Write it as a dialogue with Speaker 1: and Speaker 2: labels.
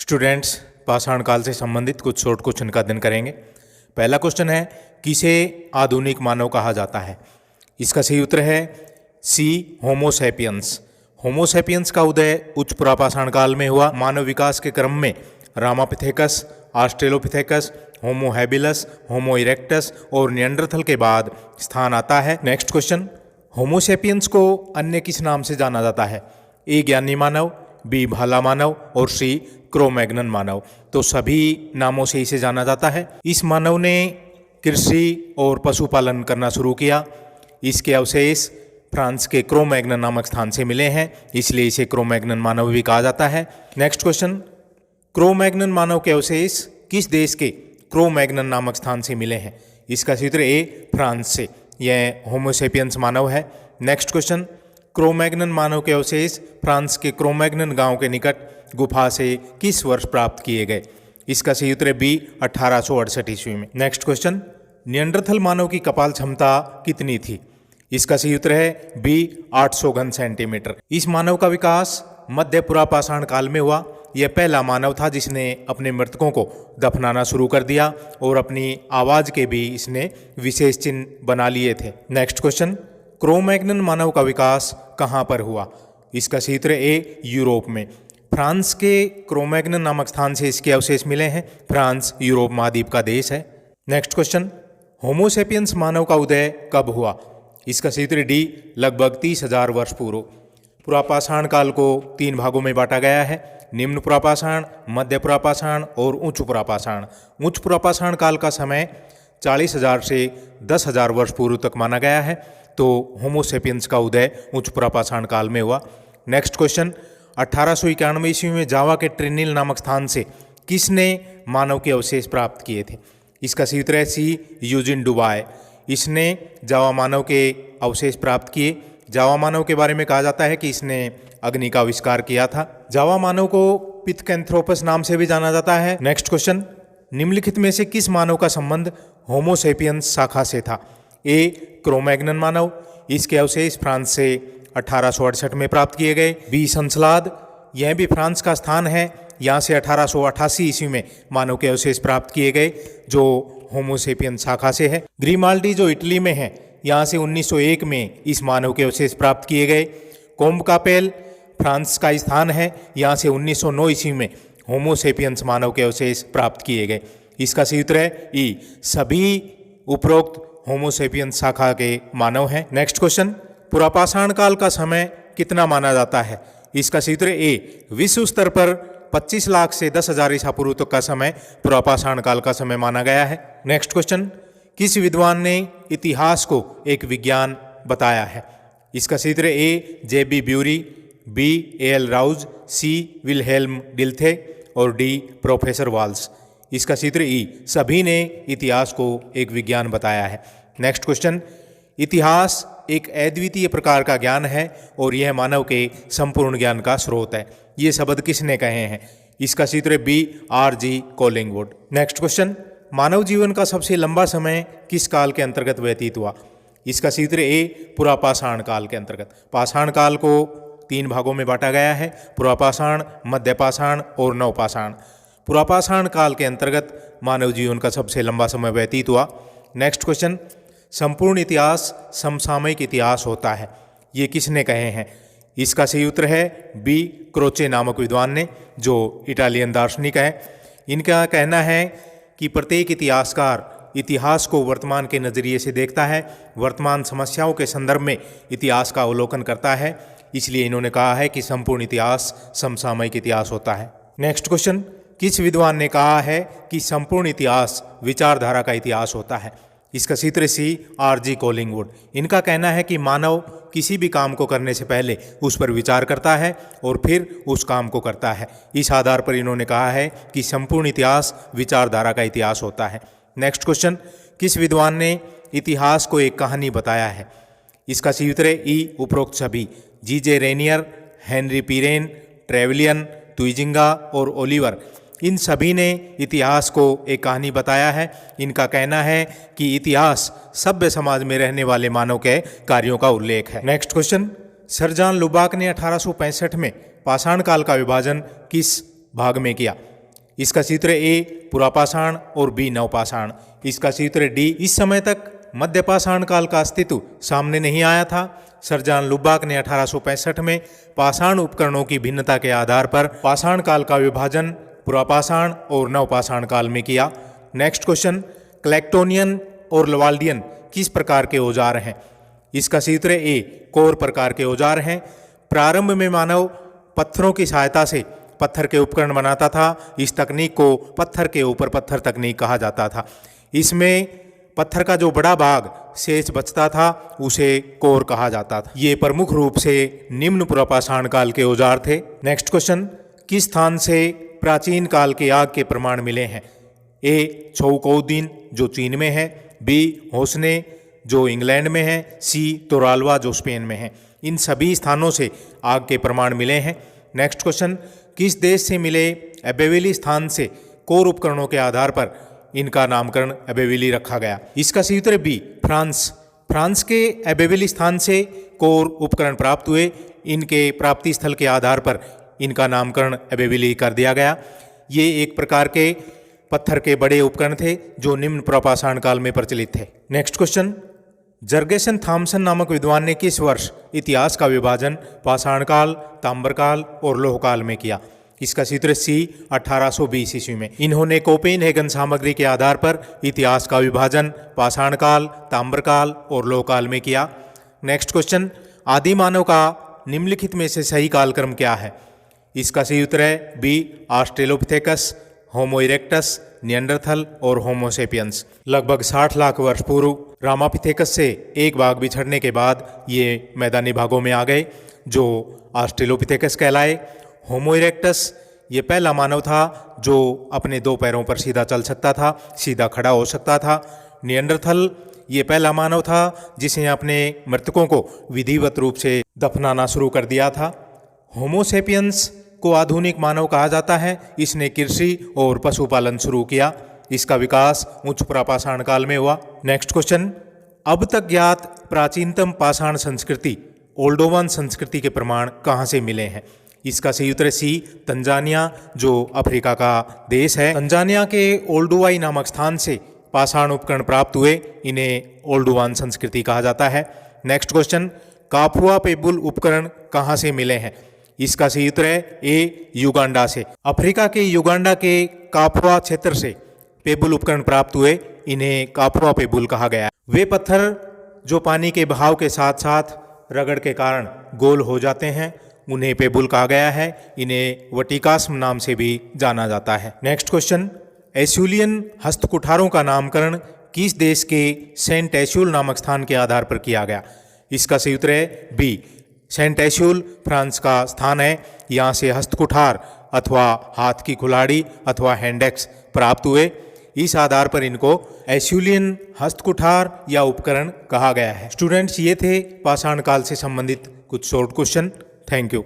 Speaker 1: Students, पाषाण काल से संबंधित कुछ शॉर्ट क्वेश्चन का अध्ययन करेंगे। पहला क्वेश्चन है, किसे आधुनिक मानव कहा जाता है? इसका सही उत्तर है सी, होमोसैपियंस। होमोसैपियंस का उदय उच्च पुरापाषाण काल में हुआ। मानव विकास के क्रम में रामापिथेकस, ऑस्ट्रेलोपिथेकस, होमो हैबिलस, होमो इरेक्टस और निएंडरथल के बाद स्थान आता है। नेक्स्ट क्वेश्चन, होमोसैपियंस को अन्य किस नाम से जाना जाता है? ए, ज्ञानी मानव, बी, भाला मानव और सी, क्रो-मैग्नन मानव। तो सभी नामों से इसे जाना जाता है। इस मानव ने कृषि और पशुपालन करना शुरू किया। इसके अवशेष फ्रांस के क्रो-मैग्नन नामक स्थान से मिले हैं, इसलिए इसे क्रो-मैग्नन मानव भी कहा जाता है। नेक्स्ट क्वेश्चन, क्रो-मैग्नन मानव के अवशेष किस देश के क्रो-मैग्नन नामक स्थान से मिले हैं? इसका सूत्र ए, फ्रांस से। यह होमोसैपियंस मानव है। नेक्स्ट क्वेश्चन, क्रो-मैग्नन मानव के अवशेष फ्रांस के क्रो-मैग्नन गांव के निकट गुफा से किस वर्ष प्राप्त किए गए? इसका सही उत्तर है बी, 1868 ईस्वी में। नेक्स्ट क्वेश्चन, निएंडरथल मानव की कपाल क्षमता कितनी थी? इसका सही उत्तर है बी, 800 घन सेंटीमीटर। इस मानव का विकास मध्य पुरापाषाण काल में हुआ। यह पहला मानव था जिसने अपने मृतकों को दफनाना शुरू कर दिया और अपनी आवाज के भी इसने विशेष चिन्ह बना लिए थे। नेक्स्ट क्वेश्चन, क्रो-मैग्नन मानव का विकास कहाँ पर हुआ? इसका सही उत्तर ए, यूरोप में। फ्रांस के क्रो-मैग्नन नामक स्थान से इसके अवशेष मिले हैं। फ्रांस यूरोप महाद्वीप का देश है। नेक्स्ट क्वेश्चन, होमोसैपियंस मानव का उदय कब हुआ? इसका सही उत्तर डी, लगभग 30,000 वर्ष पूर्व। पुरापाषाण काल को 3 भागों में बांटा गया है, निम्न पुरापाषाण, मध्य पुरापाषाण और उच्च पुरापाषाण। उच्च पुरापाषाण काल का समय 40,000 से 10,000 वर्ष पूर्व तक माना गया है, तो होमोसैपियंस का उदय उच्च पुरापाषाण काल में हुआ। नेक्स्ट क्वेश्चन, 1891 ईस्वी में जावा के ट्रिनिल नामक स्थान से किसने मानव के अवशेष प्राप्त किए थे? इसका सही उत्तर है सी, यूजिन डुबाय। इसने जावा मानव के अवशेष प्राप्त किए। जावा मानव के बारे में कहा जाता है कि इसने अग्नि का आविष्कार किया था। जावा मानव को पिथकैंथ्रोपस नाम से भी जाना जाता है। नेक्स्ट क्वेश्चन, निम्नलिखित में से किस मानव का संबंध होमोसैपियंस शाखा से था? ए, क्रो-मैग्नन मानव। इसके अवशेष फ्रांस से 1868 में प्राप्त किए गए। बी, संसलाद। यह भी फ्रांस का स्थान है। यहाँ से 1888 ईस्वी में मानव के अवशेष प्राप्त किए गए, जो होमोसैपियंस शाखा से है। ग्रीमाल्डी, जो इटली में है, यहाँ से 1901 में इस मानव के अवशेष प्राप्त किए गए। कोम्बकापेल फ्रांस का स्थान है। यहाँ से 1909 ईस्वी में होमोसैपियंस मानव के अवशेष प्राप्त किए गए। इसका सही उत्तर है ई, सभी उपरोक्त होमोसैपियंस शाखा के मानव हैं। नेक्स्ट क्वेश्चन, पुरापाषाण काल का समय कितना माना जाता है? इसका सही उत्तर ए, विश्व स्तर पर 25 लाख से 10,000 ईसा पूर्व तक का समय पुरापाषाण काल का समय माना गया है। नेक्स्ट क्वेश्चन, किस विद्वान ने इतिहास को एक विज्ञान बताया है? इसका सही उत्तर A, J B. Bury, B, A L. Rouse, C, Wilhelm Dilthey और डी, प्रोफेसर वाल्स। इसका सही उत्तर ई, सभी ने इतिहास को एक विज्ञान बताया है। नेक्स्ट क्वेश्चन, इतिहास एक अद्वितीय प्रकार का ज्ञान है और यह मानव के संपूर्ण ज्ञान का स्रोत है। ये शब्द किसने कहे हैं? इसका सही उत्तर है B, RG. Collingwood. Next question, मानव जीवन का सबसे लंबा समय किस काल के अंतर्गत व्यतीत हुआ? इसका सही उत्तर ए, पुरापाषाण काल के अंतर्गत। पाषाण काल को 3 भागों में बांटा गया है, पुरापाषाण, मध्यपाषाण और नवपाषाण। पुरापाषाण काल के अंतर्गत मानव जीवन का सबसे लंबा समय व्यतीत हुआ। नेक्स्ट क्वेश्चन, संपूर्ण इतिहास समसामयिक इतिहास होता है, ये किसने कहे हैं? इसका सही उत्तर है बी, क्रोचे नामक विद्वान ने, जो इटालियन दार्शनिक है। इनका कहना है कि प्रत्येक इतिहासकार इतिहास को वर्तमान के नज़रिए से देखता है, वर्तमान समस्याओं के संदर्भ में इतिहास का अवलोकन करता है, इसलिए इन्होंने कहा है कि संपूर्ण इतिहास समसामयिक इतिहास होता है। नेक्स्ट क्वेश्चन, किस विद्वान ने कहा है कि संपूर्ण इतिहास विचारधारा का इतिहास होता है? इसका सही उत्तर सी, आर.जी. कोलिंगवुड। इनका कहना है कि मानव किसी भी काम को करने से पहले उस पर विचार करता है और फिर उस काम को करता है। इस आधार पर इन्होंने कहा है कि संपूर्ण इतिहास विचारधारा का इतिहास होता है। नेक्स्ट क्वेश्चन, किस विद्वान ने इतिहास को एक कहानी बताया है? इसका सही उत्तर है ई, उपरोक्त सभी। जी.जे. रेनियर, हेनरी पीरेन, ट्रेवलियन, तुइजिंगा और ओलिवर, इन सभी ने इतिहास को एक कहानी बताया है। इनका कहना है कि इतिहास सभ्य समाज में रहने वाले मानव के कार्यों का उल्लेख है। नेक्स्ट क्वेश्चन, सर जॉन लुबाक ने 1865 में पाषाण काल का विभाजन किस भाग में किया? इसका सही उत्तर है ए पुरापाषाण और बी नवपाषाण। इसका सही उत्तर है डी। इस समय तक मध्यपाषाण काल का अस्तित्व सामने नहीं आया था। सर जॉन लुबाक ने 1865 में पाषाण उपकरणों की भिन्नता के आधार पर पाषाण काल का विभाजन पुरापाषाण और नवपाषाण काल में किया। नेक्स्ट क्वेश्चन, क्लेक्टोनियन और लवाल्डियन किस प्रकार के औजार हैं? इसका सही उत्तर है ए कोर प्रकार के औजार हैं। प्रारंभ में मानव पत्थरों की सहायता से पत्थर के उपकरण बनाता था। इस तकनीक को पत्थर के ऊपर पत्थर तकनीक कहा जाता था। इसमें पत्थर का जो बड़ा भाग शेष बचता था उसे कोर कहा जाता था। ये प्रमुख रूप से निम्न पुरापाषाण काल के औजार थे। नेक्स्ट क्वेश्चन, किस स्थान से प्राचीन काल के आग के प्रमाण मिले हैं? ए छौकौदीन जो चीन में है, बी होसने जो इंग्लैंड में है, सी तोरालवा जो स्पेन में है। इन सभी स्थानों से आग के प्रमाण मिले हैं। नेक्स्ट क्वेश्चन, किस देश से मिले एबेविली स्थान से कोर उपकरणों के आधार पर इनका नामकरण एबेविली रखा गया? इसका सही उत्तर है बी फ्रांस। फ्रांस के एबेविली स्थान से कोर उपकरण प्राप्त हुए। इनके प्राप्ति स्थल के आधार पर इनका नामकरण एबेविली कर दिया गया। ये एक प्रकार के पत्थर के बड़े उपकरण थे जो निम्न पुरापाषाण काल में प्रचलित थे। नेक्स्ट क्वेश्चन, जर्गेसन थॉमसन नामक विद्वान ने किस वर्ष इतिहास का विभाजन पाषाण काल, ताम्र काल और लोह काल में किया? इसका सही उत्तर सी 1820 ईस्वी में। इन्होंने कोपेनहेगन सामग्री के आधार पर इतिहास का विभाजन पाषाण काल, ताम्र काल और लोह काल में किया। नेक्स्ट क्वेश्चन, आदि मानव का निम्नलिखित में से सही कालक्रम क्या है? इसका सही उत्तर है बी ऑस्ट्रेलोपिथेकस, होमो इरेक्टस, निएंडरथल और होमो सेपियंस। लगभग 60 लाख वर्ष पूर्व रामापिथेकस से एक भाग बिछड़ने के बाद ये मैदानी भागों में आ गए जो ऑस्ट्रेलोपिथेकस कहलाए। होमो इरेक्टस ये पहला मानव था जो अपने 2 पैरों पर सीधा चल सकता था, सीधा खड़ा हो सकता था। निएंडरथल ये पहला मानव था जिसने अपने मृतकों को विधिवत रूप से दफनाना शुरू कर दिया था। होमो सेपियंस को आधुनिक मानव कहा जाता है। इसने कृषि और पशुपालन शुरू किया। इसका विकास उच्च पुरापाषाण काल में हुआ। नेक्स्ट क्वेश्चन, अब तक ज्ञात प्राचीनतम पाषाण संस्कृति ओल्डोवान संस्कृति के प्रमाण कहाँ से मिले हैं? इसका सही उत्तर है सी तंजानिया जो अफ्रीका का देश है। तंजानिया के ओल्डुवाई नामक स्थान से पाषाण उपकरण प्राप्त हुए। इन्हें ओल्डुवान संस्कृति कहा जाता है। नेक्स्ट क्वेश्चन, काफुआ पेबुल उपकरण कहाँ से मिले हैं? इसका सही उत्तर है ए युगांडा से। अफ्रीका के युगांडा के काफुआ क्षेत्र से पेबुल उपकरण प्राप्त हुए। इन्हें काफुआ पेबुल कहा गया। वे पत्थर जो पानी के बहाव के साथ साथ रगड़ के कारण गोल हो जाते हैं उन्हें पेबुल कहा गया है। इन्हें वटिकास्म नाम से भी जाना जाता है। नेक्स्ट क्वेश्चन, एस्यूलियन हस्तकुठारों का नामकरण किस देश के सेंट एस्यूल नामक स्थान के आधार पर किया गया? इसका सही उत्तर है बी सेंट एस्यूल फ्रांस का स्थान है। यहाँ से हस्तकुठार अथवा हाथ की कुल्हाड़ी अथवा हैंडेक्स प्राप्त हुए। इस आधार पर इनको एस्यूलियन हस्तकुठार या उपकरण कहा गया है। स्टूडेंट्स, ये थे पाषाण काल से संबंधित कुछ शॉर्ट क्वेश्चन। Thank you.